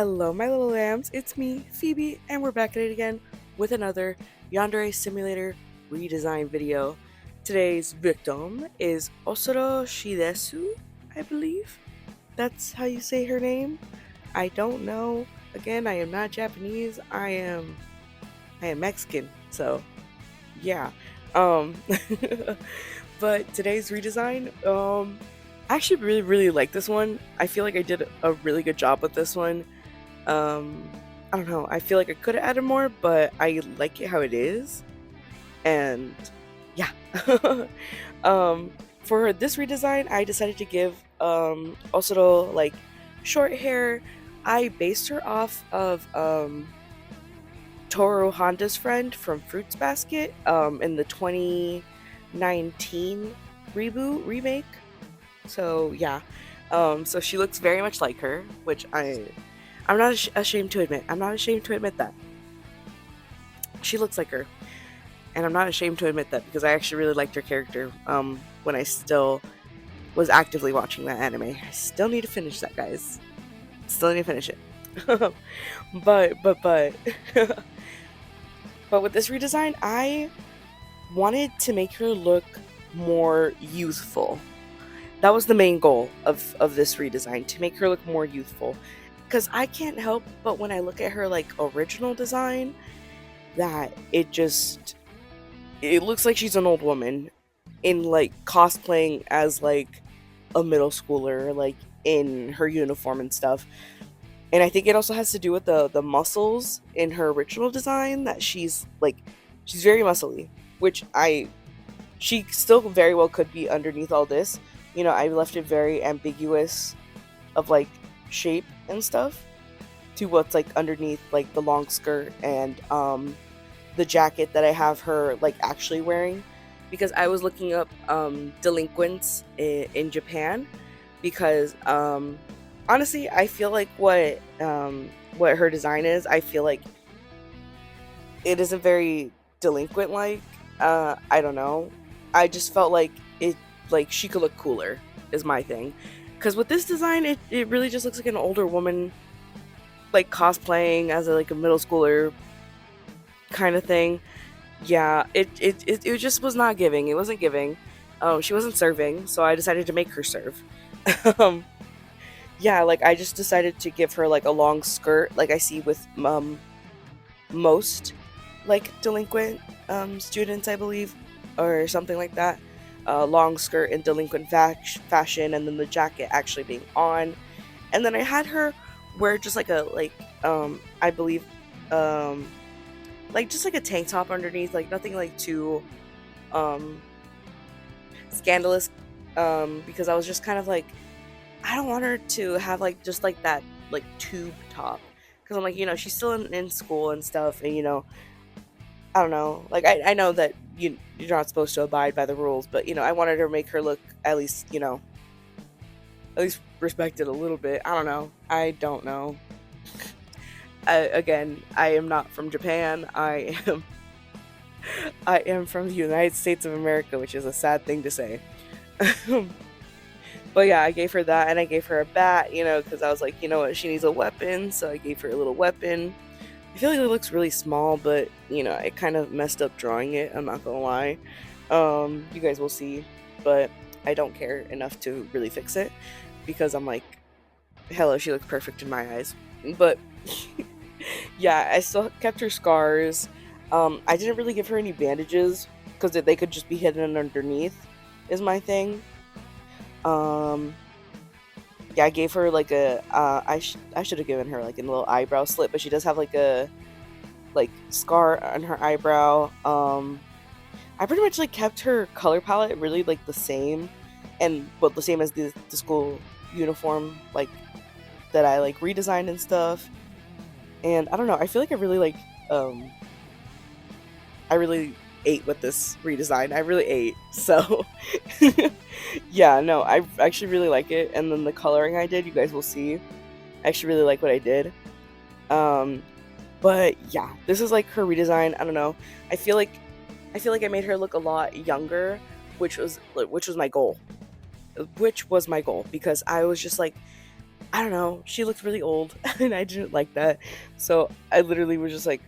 Hello, my little lambs. It's me, Phoebe, and we're back at it again with another Yandere Simulator redesign video. Today's victim is Osoro Shidesu, I believe. That's how you say her name. I don't know. Again, I am not Japanese. I am Mexican. So, yeah. Um but today's redesign, I actually really like this one. I feel like I did a really good job with this one. Um, I don't know. I feel like I could have added more, but I like it how it is. And yeah. um, for this redesign, I decided to give Osoro like short hair. I based her off of Toru Honda's friend from Fruits Basket in the 2019 reboot remake. So yeah. So she looks very much like her, which I'm not ashamed to admit. I'm not ashamed to admit that. She looks like her. And I'm not ashamed to admit that because I actually really liked her character when I still was actively watching that anime. I still need to finish that, guys. Still need to finish it. but but with this redesign, I wanted to make her look more youthful. That was the main goal of this redesign, to make her look more youthful. Because I can't help but when I look at her like original design, that it looks like she's an old woman in like cosplaying as like a middle schooler, like in her uniform and stuff. And I think it also has to do with the muscles in her original design, that she's very muscly, which she still very well could be underneath all this. I left it very ambiguous of like shape and stuff to what's like underneath like the long skirt and the jacket that I have her like actually wearing, because I was looking up delinquents in Japan, because honestly I feel like what her design is, I feel like it isn't very delinquent like. I don't know. I just felt like she could look cooler is my thing. Because with this design, it really just looks like an older woman like cosplaying as a middle schooler kind of thing. Yeah, it just was not giving. It wasn't giving. She wasn't serving, so I decided to make her serve. um, yeah, like I just decided to give her like a long skirt, like I see with most like delinquent students, I believe, or something like that. Long skirt and delinquent fashion, and then the jacket actually being on, and then I had her wear just like I believe like just like a tank top underneath, like nothing like too um scandalous, because I was just kind of like, I don't want her to have like just like that like tube top, because I'm like, she's still in school and stuff, and I don't know. Like I know that you're not supposed to abide by the rules, but I wanted to make her look at least at least respected a little bit. I don't know. I don't know. Again, I am not from Japan. I am from the United States of America, which is a sad thing to say. But yeah, I gave her that, and I gave her a bat, because I was like, you know what, she needs a weapon, so I gave her a little weapon. I feel like it looks really small, but I kind of messed up drawing it. I'm not gonna lie. You guys will see, but I don't care enough to really fix it, because I'm like, hello, she looks perfect in my eyes. But yeah, I still kept her scars. I didn't really give her any bandages because they could just be hidden underneath. Is my thing. Yeah, I gave her like I should have given her like a little eyebrow slit, but she does have like a scar on her eyebrow. I pretty much like kept her color palette really like the same, and the same as the school uniform like that I like redesigned and stuff. And I don't know, I feel like I really ate with this redesign. I really ate. So yeah, no, I actually really like it. And then the coloring I did, you guys will see. I actually really like what I did. Um, but yeah, this is like her redesign. I don't know. I feel like I made her look a lot younger, which was my goal. Which was my goal, because I was just like, I don't know, she looked really old and I didn't like that. So I literally was just like,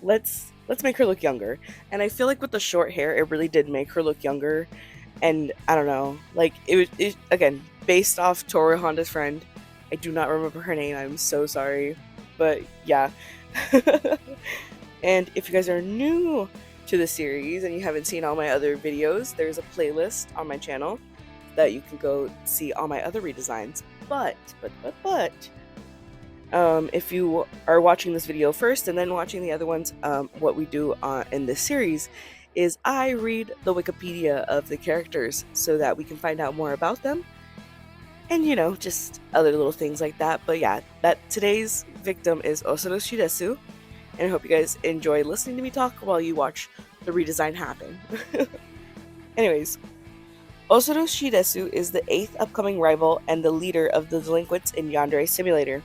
let's make her look younger. And I feel like with the short hair, it really did make her look younger. And I don't know, like again, based off Toru Honda's friend. I do not remember her name. I'm so sorry. But yeah. And if you guys are new to the series and you haven't seen all my other videos, there's a playlist on my channel that you can go see all my other redesigns. But if you are watching this video first and then watching the other ones, what we do in this series is I read the Wikipedia of the characters so that we can find out more about them, and just other little things like that. But yeah, that today's victim is Osoro Shidesu, and I hope you guys enjoy listening to me talk while you watch the redesign happen. Anyways, Osoro Shidesu is the 8th upcoming rival and the leader of the delinquents in Yandere Simulator.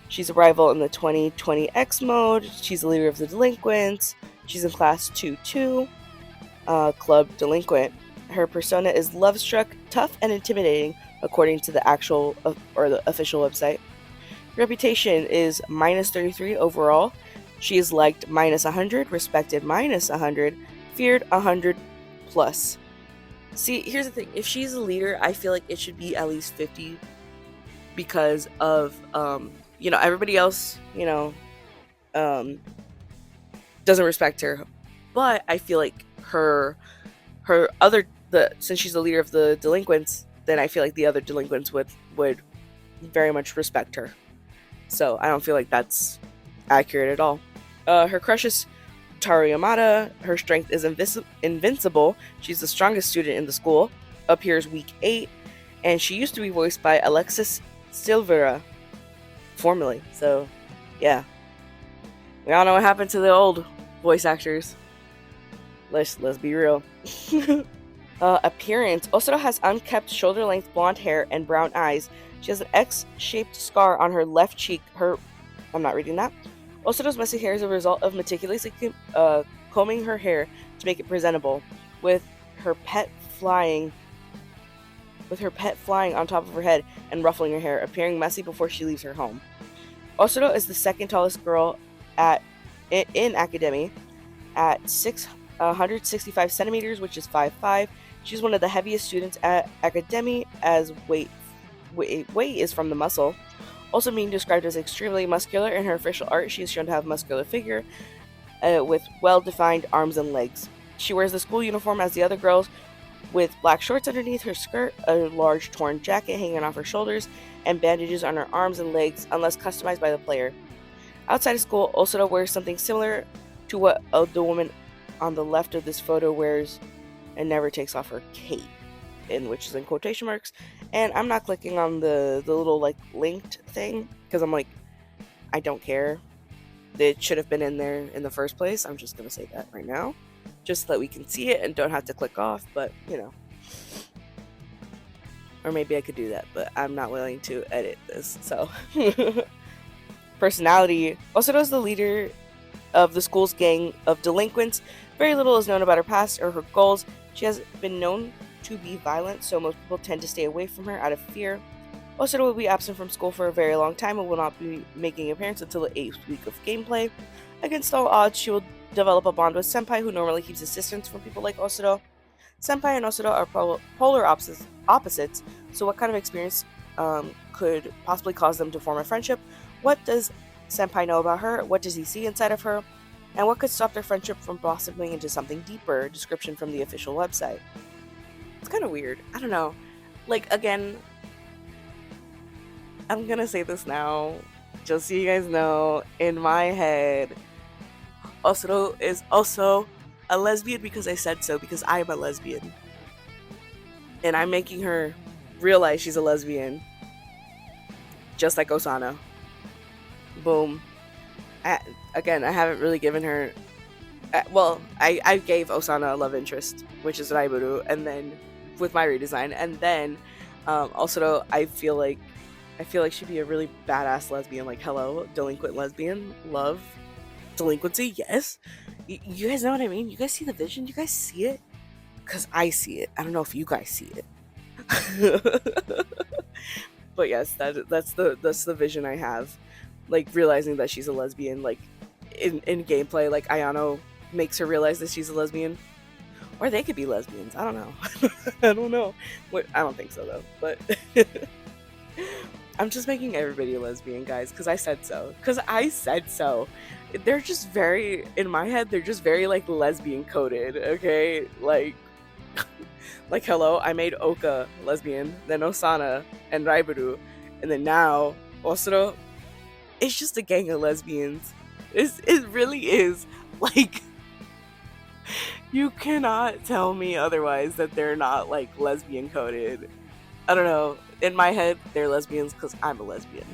She's a rival in the 2020X mode. She's the leader of the delinquents. She's in class 2-2, club delinquent. Her persona is love-struck, tough, and intimidating, according to the actual or the official website. Reputation is -33 overall. She is liked -100, respected -100, feared 100 plus. See, here's the thing. If she's a leader, I feel like it should be at least 50 because of everybody else, doesn't respect her. But I feel like since she's the leader of the delinquents, then I feel like the other delinquents would very much respect her. So I don't feel like that's accurate at all. Her crush is Taru Yamada. Her strength is invincible. She's the strongest student in the school. Appears week 8, and she used to be voiced by Alexis Silvera, formerly. So, yeah, we all know what happened to the old voice actors. Let's be real. Appearance: Osoro has unkempt shoulder-length blonde hair and brown eyes. She has an X-shaped scar on her left cheek. I'm not reading that. Osoro's messy hair is a result of meticulously combing her hair to make it presentable, with her pet flying on top of her head and ruffling her hair, appearing messy before she leaves her home. Osoro is the second tallest girl in Academy at 165 centimeters, which is 5'5". She's one of the heaviest students at Academy, as weight is from the muscle. Also being described as extremely muscular, in her official art, she is shown to have a muscular figure with well-defined arms and legs. She wears the school uniform as the other girls, with black shorts underneath her skirt, a large torn jacket hanging off her shoulders, and bandages on her arms and legs, unless customized by the player. Outside of school, Osoro wears something similar to what the woman on the left of this photo wears, and never takes off her cape, which is in quotation marks. And I'm not clicking on the little linked thing because I'm like, I don't care. It should have been in there in the first place. I'm just gonna say that right now, just so that we can see it and don't have to click off. But or maybe I could do that, but I'm not willing to edit this. So personality: Osoro is the leader of the school's gang of delinquents. Very little is known about her past or her goals. She has been known to be violent, so most people tend to stay away from her out of fear. Osoro will be absent from school for a very long time and will not be making an appearance until the 8th week of gameplay. Against all odds, she will develop a bond with Senpai, who normally keeps assistance from people like Osoro. Senpai and Osoro are polar opposites, so what kind of experience could possibly cause them to form a friendship? What does Senpai know about her? What does he see inside of her? And what could stop their friendship from blossoming into something deeper? Description from the official website. It's kind of weird. I don't know. Again, I'm gonna say this now, just so you guys know, in my head, Osoro is also a lesbian because I said so, because I am a lesbian. And I'm making her realize she's a lesbian. Just like Osana. Boom. Again, I haven't really given her... I gave Osana a love interest, which is Raiburu, and then with my redesign, and then also I feel like she'd be a really badass lesbian. Hello, delinquent lesbian, love delinquency, yes. You guys know what I mean? You guys see the vision? You guys see it? Because I see it. I don't know if you guys see it. But yes, that's the vision I have. Like realizing that she's a lesbian, like in gameplay, like Ayano makes her realize that she's a lesbian. Or they could be lesbians. I don't know. I don't know. I don't think so though. But I'm just making everybody a lesbian, guys, because I said so. Because I said so. They're just very, in my head, they're just very like lesbian coded. Okay, like hello, I made Oka lesbian, then Osana and Raiburu, and then now Osoro. It's just a gang of lesbians. It really is. Like, you cannot tell me otherwise that they're not like lesbian coded. I don't know. In my head, they're lesbians because I'm a lesbian.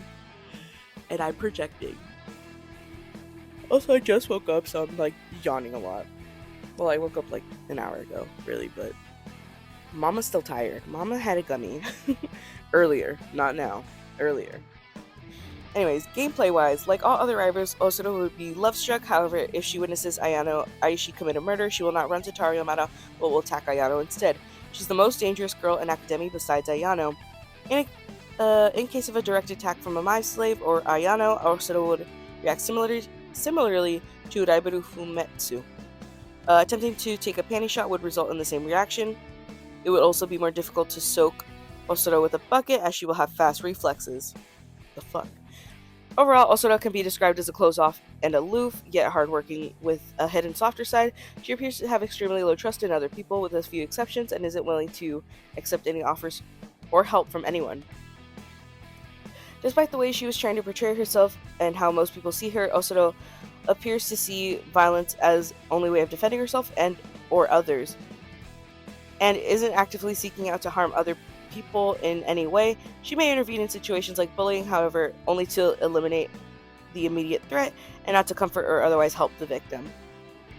And I'm projecting. Also, I just woke up, so I'm like yawning a lot. Well, I woke up like an hour ago, really, but Mama's still tired. Mama had a gummy. Earlier, not now. Earlier. Anyways, gameplay wise, like all other rivals, Osoro would be love struck. However, if she witnesses Ayano Aishi commit a murder, she will not run to Tariyamada, but will attack Ayano instead. She's the most dangerous girl in Academy besides Ayano. In case of a direct attack from a mind slave or Ayano, Osoro would react similarly to Raiburu Fumetsu. Attempting to take a panty shot would result in the same reaction. It would also be more difficult to soak Osoro with a bucket, as she will have fast reflexes. The fuck? Overall, Osoro can be described as a closed-off and aloof, yet hardworking with a hidden softer side. She appears to have extremely low trust in other people, with a few exceptions, and isn't willing to accept any offers or help from anyone. Despite the way she was trying to portray herself and how most people see her, Osoro appears to see violence as only way of defending herself and or others, and isn't actively seeking out to harm other people in any way. She may intervene in situations like bullying, however, only to eliminate the immediate threat and not to comfort or otherwise help the victim.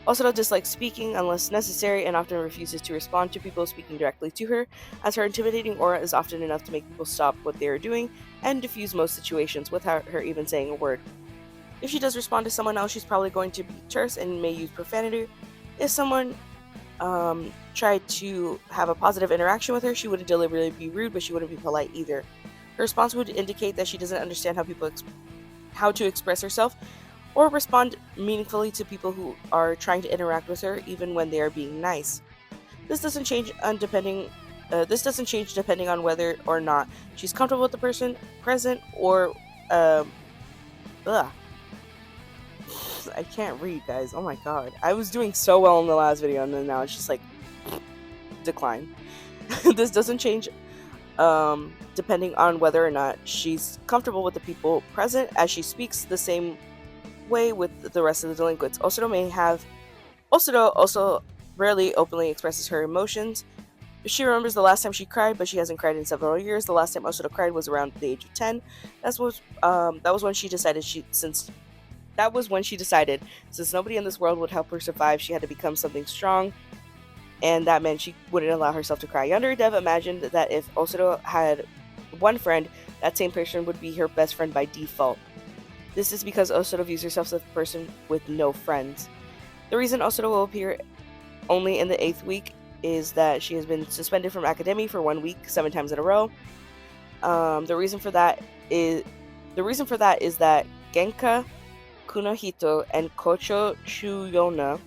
Osoro dislikes speaking unless necessary and often refuses to respond to people speaking directly to her, as her intimidating aura is often enough to make people stop what they are doing and diffuse most situations without her even saying a word. If she does respond to someone else, she's probably going to be terse and may use profanity. If someone tried to have a positive interaction with her, she wouldn't deliberately be rude, but she wouldn't be polite either. Her response would indicate that she doesn't understand how to express herself or respond meaningfully to people who are trying to interact with her, even when they are being nice. This doesn't change depending on whether or not she's comfortable with the person present or I can't read, guys. Oh my god. I was doing so well in the last video, and then now it's just like decline. This doesn't change depending on whether or not she's comfortable with the people present, as she speaks the same way with the rest of the delinquents. Osoro also rarely openly expresses her emotions. She remembers the last time she cried, but she hasn't cried in several years. The last time Osoro cried was around the age of 10. That was when she decided since nobody in this world would help her survive, she had to become something strong, and that meant she wouldn't allow herself to cry. Yandere Dev imagined that if Osoro had one friend, that same person would be her best friend by default. This is because Osoro views herself as a person with no friends. The reason Osoro will appear only in the 8th week is that she has been suspended from Academy for 1 week, 7 times in a row. The reason for that is that Genka Kunahito and Kocho Shuyona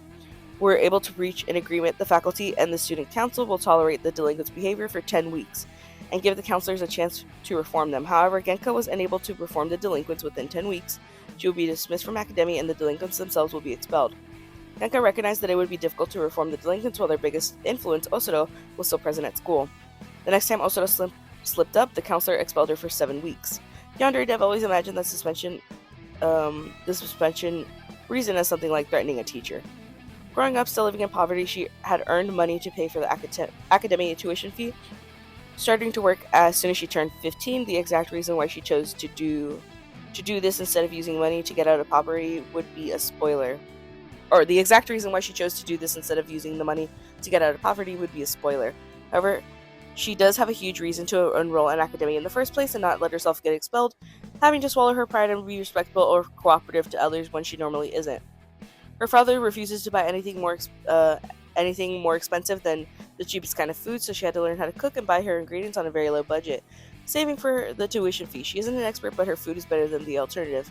were able to reach an agreement. The faculty and the student council will tolerate the delinquents' behavior for 10 weeks and give the counselors a chance to reform them. However, Genka was unable to reform the delinquents within 10 weeks. She will be dismissed from Academy and the delinquents themselves will be expelled. Genka recognized that it would be difficult to reform the delinquents while their biggest influence, Osoro, was still present at school. The next time Osoro slipped up, the counselor expelled her for 7 weeks. Yandere Dev always imagined that the suspension reason as something like threatening a teacher. Growing up, still living in poverty, she had earned money to pay for the academy tuition fee. Starting to work as soon as she turned 15, the exact reason why she chose to do this instead of using money to get out of poverty would be a spoiler. Or the exact reason why she chose to do this instead of using the money to get out of poverty would be a spoiler. However, she does have a huge reason to enroll in Academy in the first place and not let herself get expelled, having to swallow her pride and be respectful or cooperative to others when she normally isn't. Her father refuses to buy anything more expensive than the cheapest kind of food, so she had to learn how to cook and buy her ingredients on a very low budget. saving for the tuition fee. She isn't an expert, but her food is better than the alternative,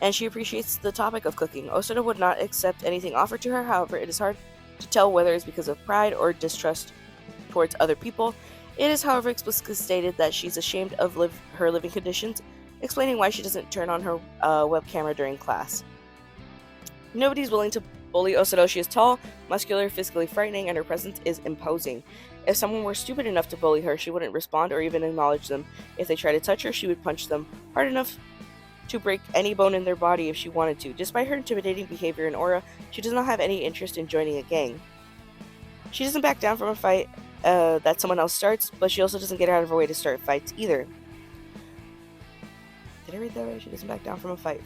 and she appreciates the topic of cooking. Osoro would not accept anything offered to her, however, it is hard to tell whether it's because of pride or distrust towards other people. It is, however, explicitly stated that she's ashamed of her living conditions, explaining why she doesn't turn on her web camera during class. Nobody's willing to bully Osoro. She is tall, muscular, physically frightening, and her presence is imposing. If someone were stupid enough to bully her, she wouldn't respond or even acknowledge them. If they tried to touch her, she would punch them hard enough to break any bone in their body if she wanted to. Despite her intimidating behavior and aura, she does not have any interest in joining a gang. She doesn't back down from a fight that someone else starts, but she also doesn't get out of her way to start fights either. Did I read that right? She doesn't back down from a fight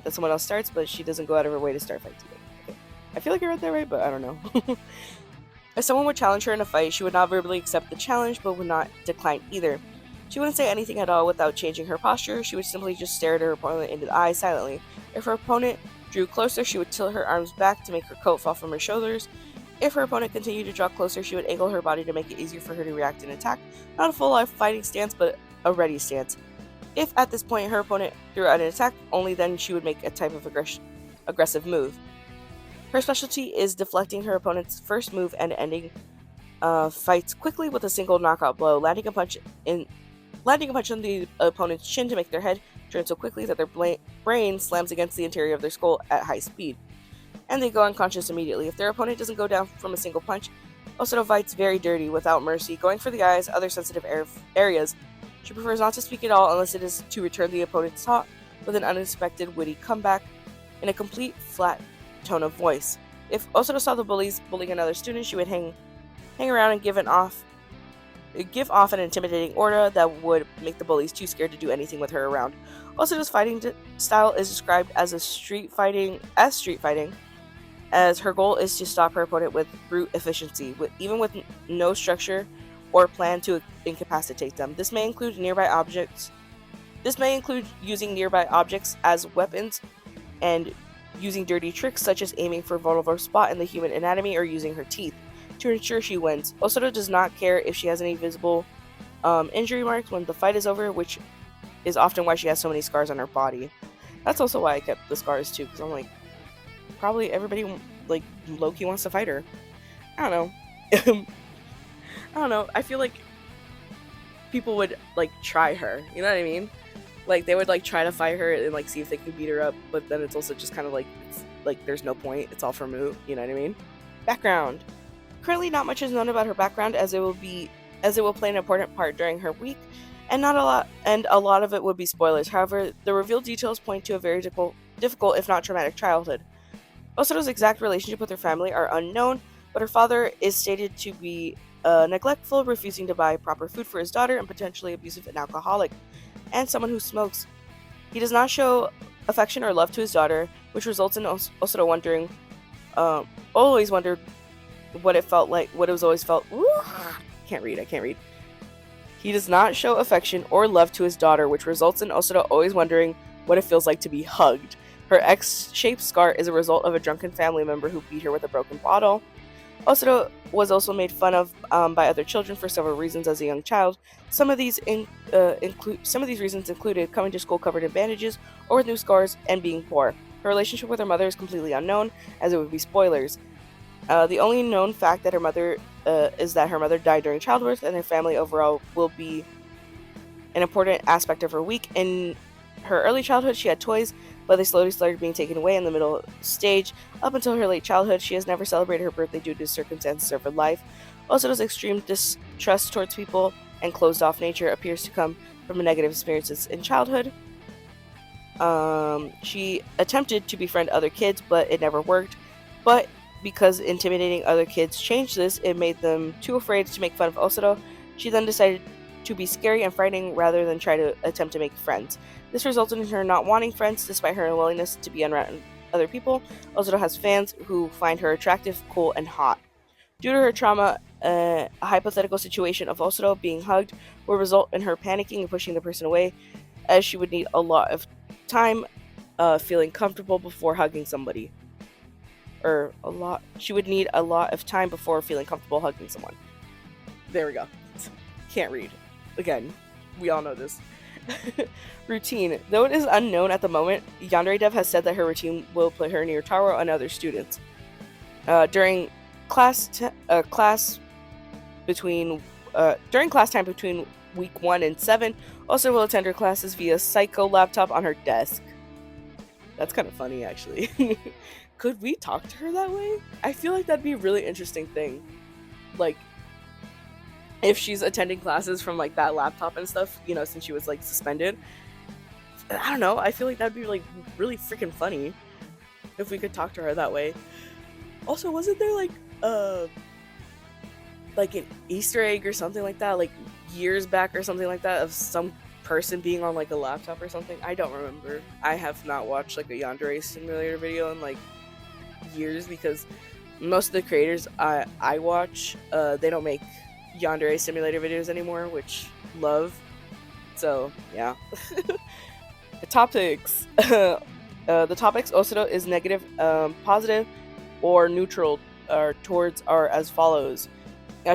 that someone else starts, but she doesn't go out of her way to start fights either. Okay. I feel like I read that right, but I don't know. If someone would challenge her in a fight, she would not verbally accept the challenge, but would not decline either. She wouldn't say anything at all without changing her posture. She would simply just stare at her opponent into the eye silently. If her opponent drew closer, she would tilt her arms back to make her coat fall from her shoulders. If her opponent continued to draw closer, she would angle her body to make it easier for her to react and attack. Not a full-life fighting stance, but a ready stance. If at this point her opponent threw out an attack, only then she would make a type of aggressive move. Her specialty is deflecting her opponent's first move and ending fights quickly with a single knockout blow, landing a punch on the opponent's chin to make their head turn so quickly that their brain slams against the interior of their skull at high speed, and they go unconscious immediately. If their opponent doesn't go down from a single punch, Osoro fights very dirty, without mercy, going for the eyes, other sensitive areas. She prefers not to speak at all unless it is to return the opponent's taunt with an unexpected witty comeback in a complete flat tone of voice. If Osoro saw the bullies bullying another student, she would hang around and give off an intimidating aura that would make the bullies too scared to do anything with her around. Osoro's fighting style is described as street fighting, as her goal is to stop her opponent with brute efficiency, even with no structure or plan to incapacitate them. This may include using nearby objects as weapons and using dirty tricks such as aiming for a vulnerable spot in the human anatomy or using her teeth to ensure she wins. Osoro does not care if she has any visible injury marks when the fight is over, which is often why she has so many scars on her body. That's also why I kept the scars too, because I'm like, probably everybody like low-key wants to fight her. I don't know. I don't know. I feel like people would like try her. You know what I mean? Like they would like try to fight her and like see if they could beat her up, but then it's also just kind of like it's like there's no point. It's all for moot. You know what I mean? Background. Currently, not much is known about her background, as it will play an important part during her week, and a lot of it would be spoilers. However, the revealed details point to a very difficult, if not traumatic, childhood. Osoro's exact relationship with her family are unknown, but her father is stated to be neglectful, refusing to buy proper food for his daughter, and potentially abusive and alcoholic, and someone who smokes. He does not show affection or love to his daughter, which results in Osoro always wondered what it always felt. I can't read. He does not show affection or love to his daughter, which results in Osoro always wondering what it feels like to be hugged. Her X-shaped scar is a result of a drunken family member who beat her with a broken bottle. Osoro was also made fun of by other children for several reasons as a young child. Some of these reasons included coming to school covered in bandages or with new scars and being poor. Her relationship with her mother is completely unknown, as it would be spoilers. The only known fact that is that her mother died during childbirth, and her family overall will be an important aspect of her week. In her early childhood, she had toys, but they slowly started being taken away in the middle stage. Up until her late childhood, she has never celebrated her birthday due to circumstances of her life. Osoro's extreme distrust towards people and closed-off nature appears to come from negative experiences in childhood. She attempted to befriend other kids, but it never worked. But because intimidating other kids changed this, it made them too afraid to make fun of Osoro. She then decided to be scary and frightening rather than try to attempt to make friends. This resulted in her not wanting friends despite her unwillingness to be around other people. Osoro has fans who find her attractive, cool, and hot. Due to her trauma, a hypothetical situation of Osoro being hugged will result in her panicking and pushing the person away, as she would need a lot of time feeling comfortable before hugging somebody. She would need a lot of time before feeling comfortable hugging someone. There we go. can't read. Again, we all know this. Routine. Though it is unknown at the moment, Yandere Dev has said that her routine will put her near Taro and other students. During class between during class time between week 1 and 7, also will attend her classes via Psycho laptop on her desk. That's kind of funny, actually. Could we talk to her that way? I feel like that'd be a really interesting thing. Like, if she's attending classes from like that laptop and stuff, you know, since she was like suspended. I don't know. I feel like that'd be like really freaking funny if we could talk to her that way. Also, wasn't there like an Easter egg or something like that, like years back or something like that, of some person being on like a laptop or something? I don't remember. I have not watched like a Yandere simulator video in like years, because most of the creators I watch, they don't make Yandere simulator videos anymore, which love. So yeah. The topics. The topics Osoro is negative, positive, or neutral towards are as follows.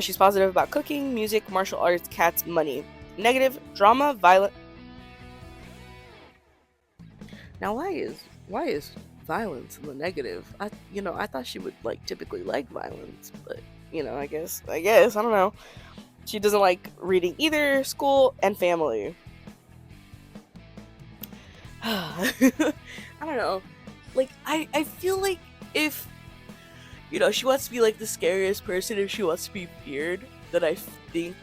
She's positive about cooking, music, martial arts, cats, money. Negative, drama, violence. Now, why is violence in the negative? I thought she would like typically like violence, but I guess I don't know. She doesn't like reading either, school, and family. I don't know. Like, I feel like if she wants to be like the scariest person, if she wants to be feared, then I think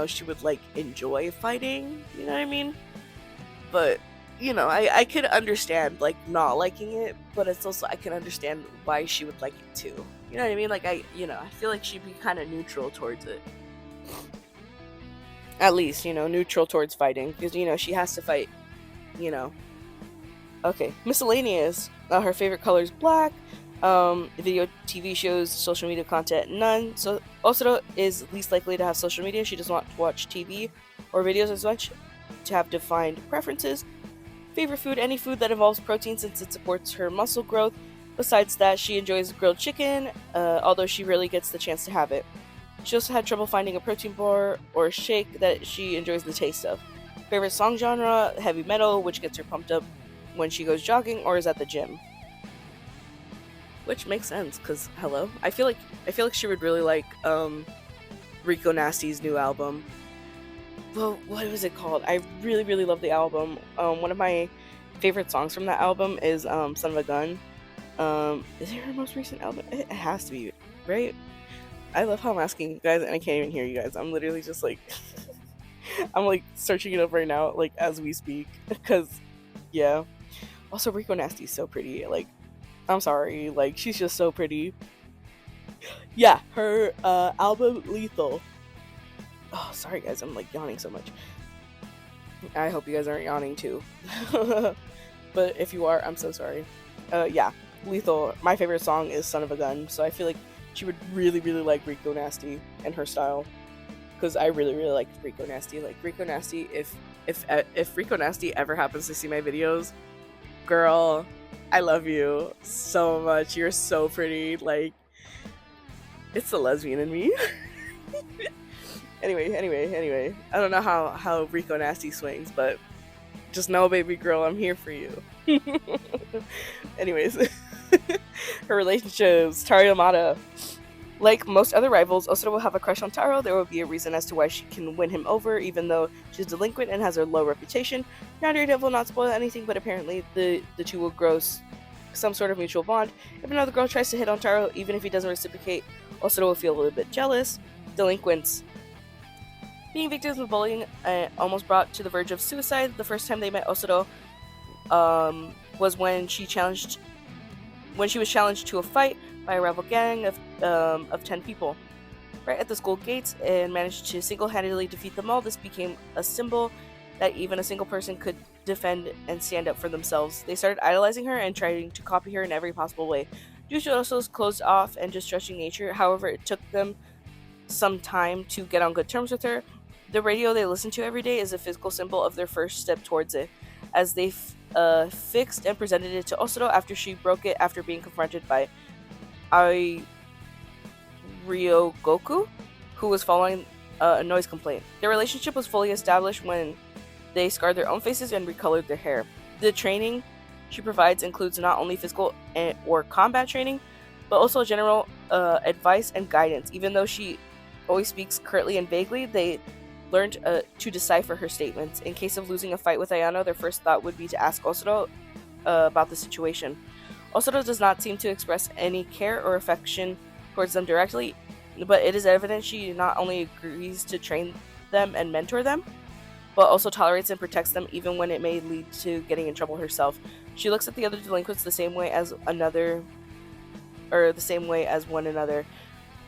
she would like enjoy fighting, you know what I mean? But I could understand like not liking it, but it's also, I can understand why she would like it too, you know what I mean? Like, I feel like she'd be kind of neutral towards it, at least neutral towards fighting, because she has to fight. Okay, miscellaneous. Her favorite color is black. Video, TV shows, social media content, none. So Osoro is least likely to have social media. She doesn't want to watch TV or videos as much to have defined preferences. Favorite food, any food that involves protein, since it supports her muscle growth. Besides that, she enjoys grilled chicken, although she rarely gets the chance to have it. She also had trouble finding a protein bar or shake that she enjoys the taste of. Favorite song genre, heavy metal, which gets her pumped up when she goes jogging or is at the gym. Which makes sense, because hello, I feel like she would really like Rico Nasty's new album. Well, what was it called? I really, really love the album. One of my favorite songs from that album is Son of a Gun. Is it her most recent album? It has to be, right? I love how I'm asking you guys and I can't even hear you guys. I'm literally just like I'm like searching it up right now, like as we speak, because yeah. Also, Rico Nasty's so pretty. Like, I'm sorry, like she's just so pretty. Yeah, her album Lethal. Oh, sorry guys, I'm like yawning so much. I hope you guys aren't yawning too. But if you are, I'm so sorry. Yeah, Lethal. My favorite song is Son of a Gun, so I feel like she would really, really like Rico Nasty and her style. Because I really, really like Rico Nasty. Like, Rico Nasty, if Rico Nasty ever happens to see my videos, girl, I love you so much. You're so pretty. Like, it's the lesbian in me. Anyway. I don't know how Rico Nasty swings, but just know, baby girl, I'm here for you. Anyways, her relationships, Taro Yamada. Like most other rivals, Osoro will have a crush on Taro. There will be a reason as to why she can win him over, even though she's delinquent and has a low reputation. Yandere Dev will not spoil anything, but apparently the two will grow some sort of mutual bond. If another girl tries to hit on Taro, even if he doesn't reciprocate, Osoro will feel a little bit jealous. Delinquents. Being victims of bullying almost brought to the verge of suicide. The first time they met Osoro was when she was challenged to a fight by a rival gang of 10 people right at the school gates, and managed to single-handedly defeat them all. This became a symbol that even a single person could defend and stand up for themselves. They started idolizing her and trying to copy her in every possible way. Due to Osoro's closed off and distrusting nature, however, it took them some time to get on good terms with her. The radio they listen to every day is a physical symbol of their first step towards it, as they fixed and presented it to Osoro after she broke it after being confronted by Ryogoku, who was following a noise complaint. Their relationship was fully established when they scarred their own faces and recolored their hair. The training she provides includes not only physical or combat training, but also general advice and guidance. Even though she always speaks curtly and vaguely, they learned to decipher her statements. In case of losing a fight with Ayano, their first thought would be to ask Osoro about the situation. Osoro does not seem to express any care or affection towards them directly, but it is evident she not only agrees to train them and mentor them, but also tolerates and protects them even when it may lead to getting in trouble herself. She looks at the other delinquents the same way as one another,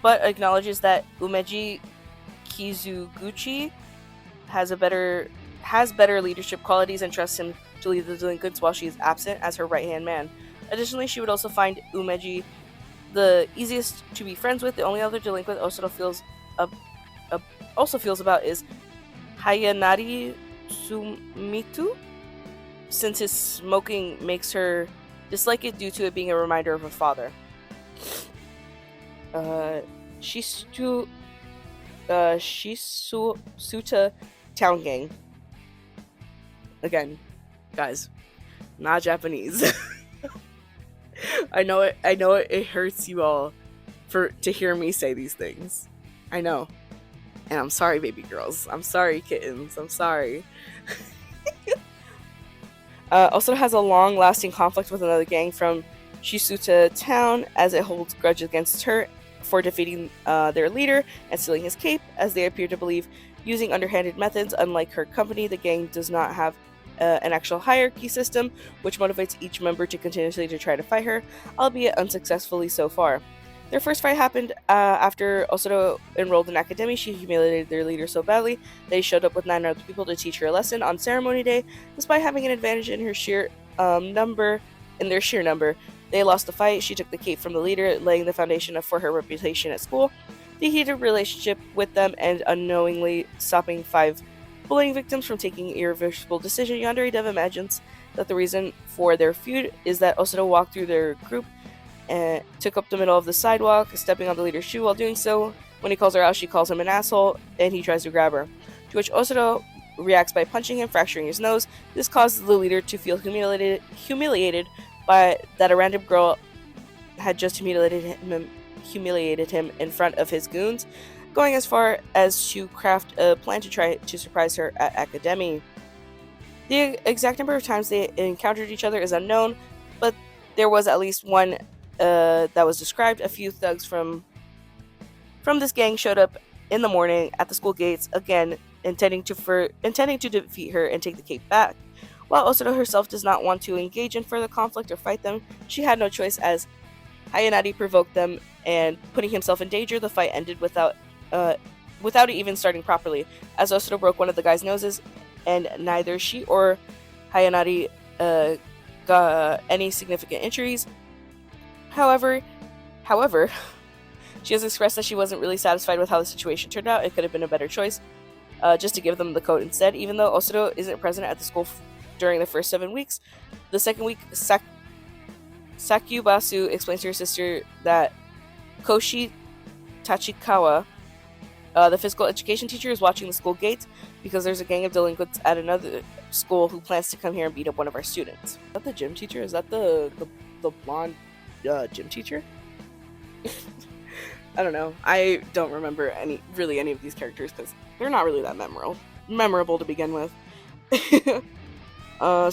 but acknowledges that Umeji Kizuguchi has better leadership qualities and trusts him to lead the delinquents while she is absent as her right-hand man. Additionally, she would also find Umeji the easiest to be friends with. The only other delinquent Osoro also feels about is Hayanari Sumitu, since his smoking makes her dislike it due to it being a reminder of her father. Shisuta Town Gang. Again, guys, not Japanese. I know it hurts you all to hear me say these things. I know. And I'm sorry, baby girls. I'm sorry, kittens. I'm sorry. Also has a long-lasting conflict with another gang from Shisuta Town, as it holds grudge against her for defeating their leader and stealing his cape, as they appear to believe using underhanded methods. Unlike her company, the gang does not have an actual hierarchy system, which motivates each member to continuously to try to fight her, albeit unsuccessfully so far. Their first fight happened after Osoro enrolled in academy. She humiliated their leader so badly they showed up with 9 other people to teach her a lesson on ceremony day. Despite having an advantage in her sheer number, they lost the fight. She took the cape from the leader, laying the foundation for her reputation at school. The heated relationship with them and unknowingly stopping 5 bullying victims from taking an irreversible decision. Yandere Dev imagines that the reason for their feud is that Osoro walked through their group and took up the middle of the sidewalk, stepping on the leader's shoe while doing so. When he calls her out, she calls him an asshole, and he tries to grab her, to which Osoro reacts by punching him, fracturing his nose. This causes the leader to feel humiliated by that a random girl had just humiliated him in front of his goons, going as far as to craft a plan to try to surprise her at academy. The exact number of times they encountered each other is unknown, but there was at least one that was described. A few thugs from this gang showed up in the morning at the school gates, again intending to defeat her and take the cape back. While Osoro herself does not want to engage in further conflict or fight them, she had no choice as Hayanari provoked them, and putting himself in danger, the fight ended without it even starting properly, as Osoro broke one of the guy's noses, and neither she or Hayanari got any significant injuries. However, she has expressed that she wasn't really satisfied with how the situation turned out. It could have been a better choice just to give them the coat instead. Even though Osoro isn't present at the school during the first 7 weeks, the second week, Sakubasu explains to her sister that Koshi Tachikawa, the physical education teacher, is watching the school gates because there's a gang of delinquents at another school who plans to come here and beat up one of our students. Is that the gym teacher? Is that the blonde gym teacher? I don't know. I don't remember any of these characters because they're not really that memorable to begin with.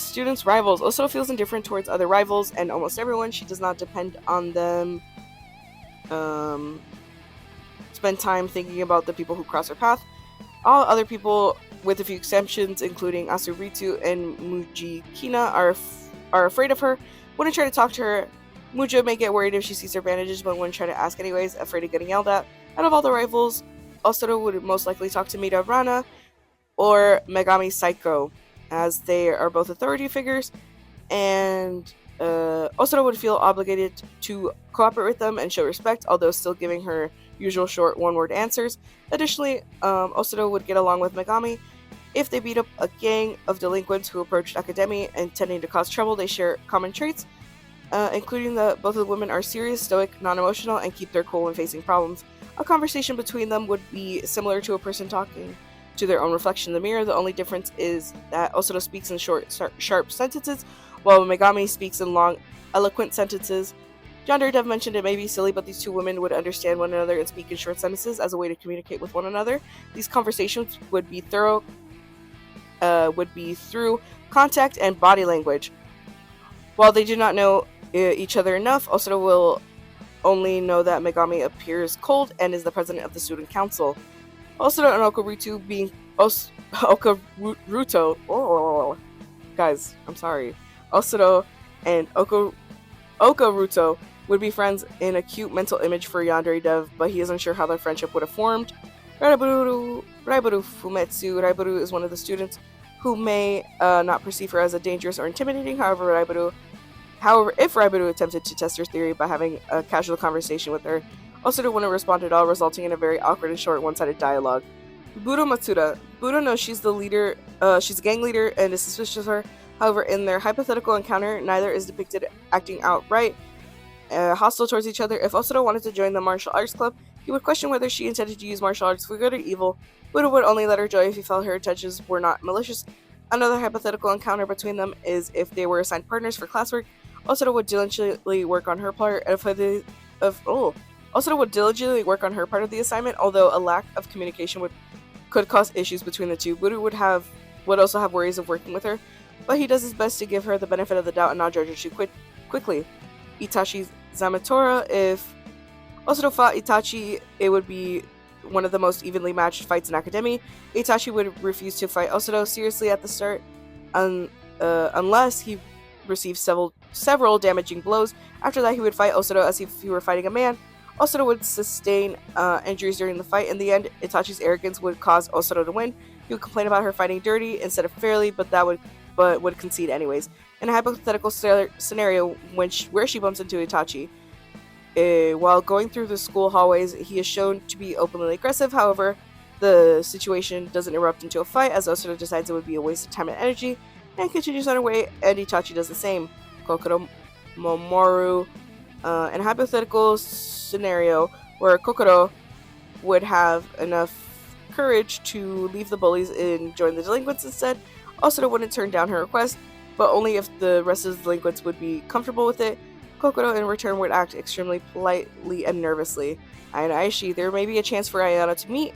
Students' rivals. Osoro feels indifferent towards other rivals and almost everyone. She does not depend on them. Spend time thinking about the people who cross her path. All other people, with a few exceptions, including Asuritu and Mujikina, are afraid of her. Wouldn't try to talk to her. Mujo may get worried if she sees her bandages, but wouldn't try to ask anyways, afraid of getting yelled at. Out of all the rivals, Osoro would most likely talk to Mita Rana or Megami Psycho, as they are both authority figures, and Osoro would feel obligated to cooperate with them and show respect, although still giving her usual short one-word answers. Additionally, Osoro would get along with Megami. If they beat up a gang of delinquents who approached Academy intending to cause trouble, they share common traits, including that both of the women are serious, stoic, non-emotional, and keep their cool when facing problems. A conversation between them would be similar to a person talking to their own reflection in the mirror. The only difference is that Osoro speaks in short, sharp sentences, while Megami speaks in long, eloquent sentences. Yandere Dev mentioned it may be silly, but these two women would understand one another and speak in short sentences as a way to communicate with one another. These conversations would be through contact and body language. While they do not know each other enough, Osoro will only know that Megami appears cold and is the president of the student council. Osoro and Okaruto being Okaruto. Oh, guys, I'm sorry. Osoro and Okaruto would be friends in a cute mental image for Yandere Dev, but he isn't sure how their friendship would have formed. Raiburu Fumetsu. Raiburu is one of the students who may not perceive her as a dangerous or intimidating. However, if Raiburu attempted to test her theory by having a casual conversation with her, Osoro wouldn't respond at all, resulting in a very awkward and short one-sided dialogue. Buro Matsuda. Buro knows she's the leader, she's a gang leader and is suspicious of her. However, in their hypothetical encounter, neither is depicted acting outright hostile towards each other. If Osoro wanted to join the martial arts club, he would question whether she intended to use martial arts for good or evil. Buro would only let her join if he felt her intentions were not malicious. Another hypothetical encounter between them is if they were assigned partners for classwork. Osoro would diligently work on her part Osoro would diligently work on her part of the assignment, although a lack of communication could cause issues between the two. Buro would also have worries of working with her, but he does his best to give her the benefit of the doubt and not judge her too quickly. Itachi Zamatora. If Osoro fought Itachi, it would be one of the most evenly matched fights in Academy. Itachi would refuse to fight Osoro seriously at the start, unless he received several damaging blows. After that, he would fight Osoro as if he were fighting a man. Osoro would sustain injuries during the fight. In the end, Itachi's arrogance would cause Osoro to win. He would complain about her fighting dirty instead of fairly, but would concede anyways. In a hypothetical scenario where she bumps into Itachi, while going through the school hallways, he is shown to be openly aggressive. However, the situation doesn't erupt into a fight, as Osoro decides it would be a waste of time and energy, and continues on her way, and Itachi does the same. Kokoro Momoru. In a hypothetical scenario where Kokoro would have enough courage to leave the bullies and join the delinquents instead, Osoro wouldn't turn down her request, but only if the rest of the delinquents would be comfortable with it. Kokoro in return would act extremely politely and nervously. Ai and Aishi, there may be a chance for Ayano to meet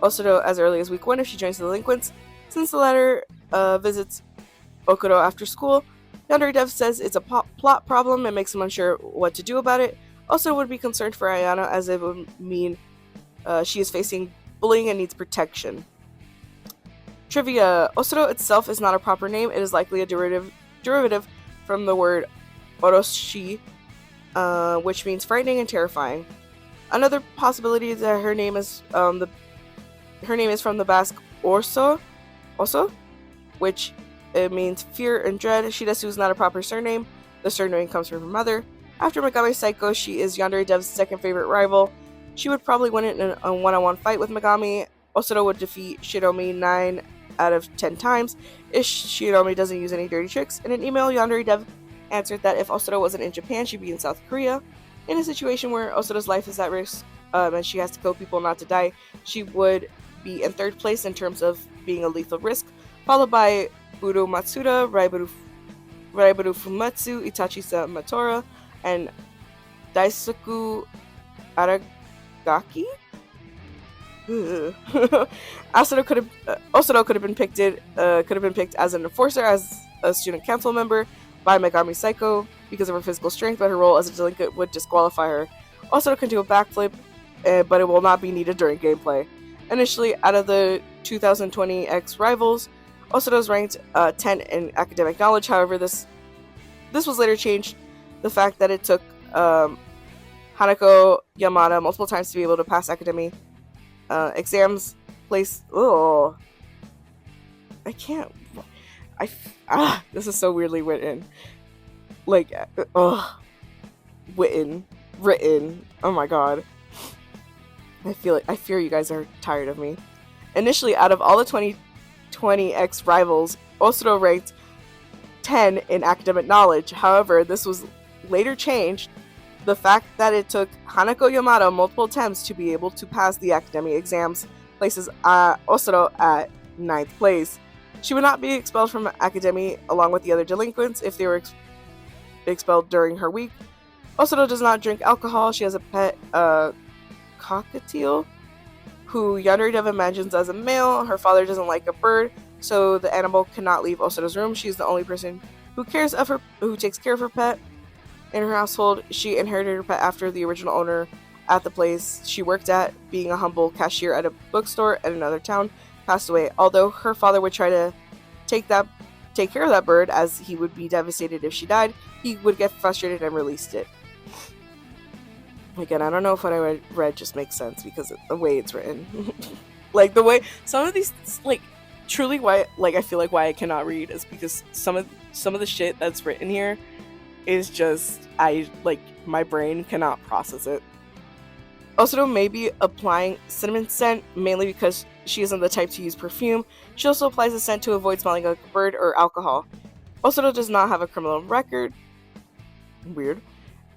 Osoro as early as week 1 if she joins the delinquents. Since the latter visits Okuro after school, Yandere Dev says it's a plot problem and makes him unsure what to do about it. Osoro would be concerned for Ayano, as it would mean she is facing bullying and needs protection. Trivia. Osoro itself is not a proper name. It is likely a derivative from the word Oroshi, which means frightening and terrifying. Another possibility is that her name is from the Basque Oso, which means fear and dread. Shidesu is not a proper surname. The surname comes from her mother. After Megami Psycho, she is Yandere Dev's second favorite rival. She would probably win it in a one-on-one fight with Megami. Osoro would defeat Shiromi 9 out of 10 times if Shiromi doesn't use any dirty tricks. In an email, Yandere Dev answered that if Osoro wasn't in Japan, she'd be in South Korea. In a situation where Osoro's life is at risk and she has to kill people not to die, she would be in third place in terms of being a lethal risk, followed by Buro Matsuda, Raiburu Fumetsu, Itachi Samatora, and Daisuke Aragaki. Osoro could have been picked as an enforcer, as a student council member by Megami Psycho because of her physical strength, but her role as a delinquent would disqualify her. Osoro can do a backflip, but it will not be needed during gameplay. Initially, out of the 2020 X rivals, Osoro is ranked 10 in academic knowledge. However, this was later changed. The fact that it took Hanako Yamada multiple times to be able to pass academy exams place. Oh, I can't. This is so weirdly written. Like, written. Oh my god. I fear you guys are tired of me. Initially, out of all the 2020 X rivals, Osoro ranked 10 in academic knowledge. However, this was later changed The fact that it took Hanako Yamada multiple attempts to be able to pass the academic exams places Osoro at 9th place. She would not be expelled from academy along with the other delinquents if they were expelled during her week. Osoro does not drink alcohol. She has a pet, cockatiel, who Yandere imagines as a male. Her father doesn't like a bird, so the animal cannot leave Osoro's room. She's the only person who takes care of her pet. In her household, she inherited her pet after the original owner at the place she worked at, being a humble cashier at a bookstore in another town, passed away. Although her father would try to take care of that bird, as he would be devastated if she died, he would get frustrated and released it. Again, I don't know if what I read just makes sense because of the way it's written. Like the way some of these, like, truly why, like, I feel like why I cannot read is because some of the shit that's written here is just, my brain cannot process it. Osoro may be applying cinnamon scent mainly because she isn't the type to use perfume. She also applies the scent to avoid smelling like a bird or alcohol. Osoro does not have a criminal record. Weird.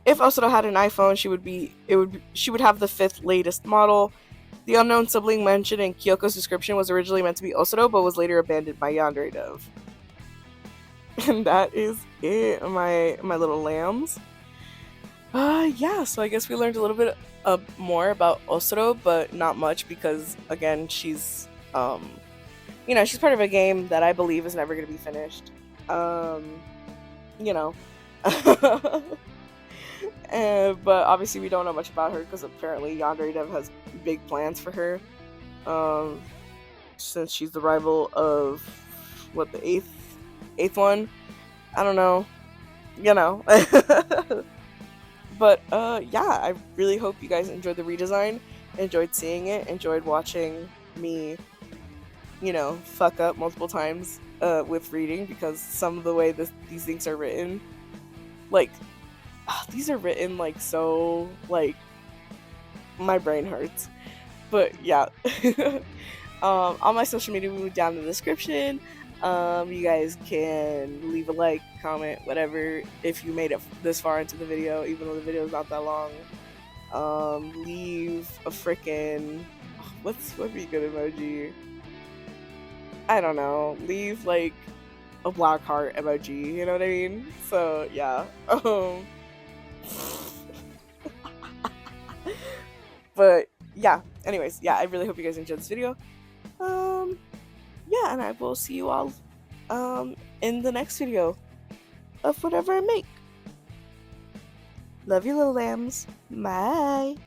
If Osoro had an iPhone, she would have the 5th latest model. The unknown sibling mentioned in Kyoko's description was originally meant to be Osoro, but was later abandoned by Yandere Dove. And that is it, my little lambs. Yeah, so I guess we learned a little bit more about Osoro, but not much because, again, she's she's part of a game that I believe is never going to be finished. But obviously we don't know much about her because apparently Yandere Dev has big plans for her. Since she's the rival of the eighth one. I don't know. But yeah, I really hope you guys enjoyed the redesign, enjoyed seeing it, enjoyed watching me, fuck up multiple times with reading, because some of the way these things are written, these are written so my brain hurts. But yeah. All my social media will be down in the description. You guys can leave a like, comment, whatever, if you made it this far into the video, even though the video is not that long. Leave a freaking, what would be a good emoji? I don't know. Leave a black heart emoji, you know what I mean? So yeah. But yeah, anyways, yeah, I really hope you guys enjoyed this video. Yeah, and I will see you all in the next video of whatever I make. Love you, little lambs. Bye.